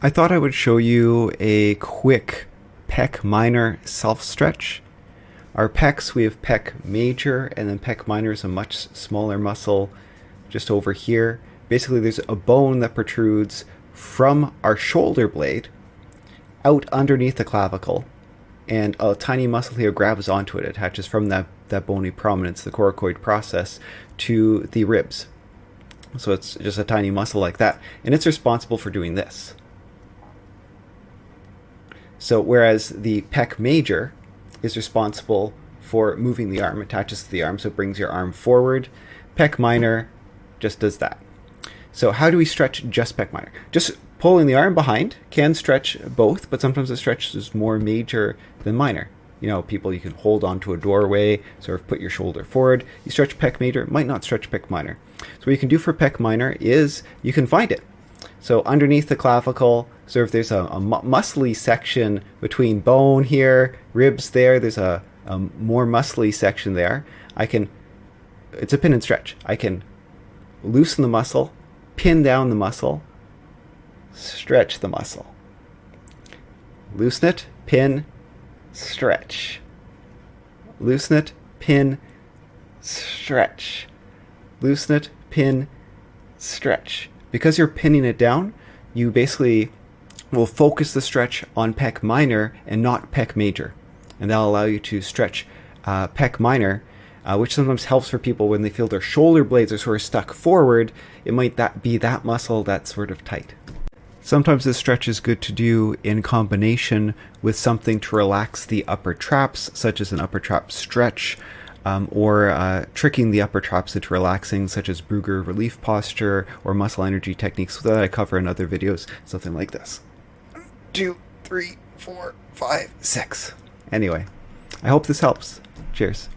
I thought I would show you a quick pec minor self-stretch. Our pecs, we have pec major, and then pec minor is a much smaller muscle just over here. Basically, there's a bone that protrudes from our shoulder blade out underneath the clavicle, and a tiny muscle here grabs onto it, attaches from that bony prominence, the coracoid process, to the ribs. So it's just a tiny muscle like that, and it's responsible for doing this. So whereas the pec major is responsible for moving the arm, attaches to the arm, so it brings your arm forward. Pec minor just does that. So how do we stretch just pec minor? Just pulling the arm behind can stretch both, but sometimes the stretch is more major than minor. You know, you can hold onto a doorway, sort of put your shoulder forward. You stretch pec major, might not stretch pec minor. So what you can do for pec minor is you can find it. So underneath the clavicle, sort of there's a muscly section between bone here, ribs there. There's a more muscly section there. It's a pin and stretch. I can loosen the muscle, pin down the muscle, stretch the muscle. Loosen it, pin, stretch. Loosen it, pin, stretch. Loosen it, pin, stretch. Because you're pinning it down, you basically will focus the stretch on pec minor and not pec major. And that'll allow you to stretch pec minor, which sometimes helps for people when they feel their shoulder blades are sort of stuck forward. It might be that muscle that's sort of tight. Sometimes this stretch is good to do in combination with something to relax the upper traps, such as an upper trap stretch, or tricking the upper traps into relaxing, such as Brugger relief posture or muscle energy techniques that I cover in other videos, something like this. 1, 2, 3, 4, 5, 6. Anyway, I hope this helps. Cheers.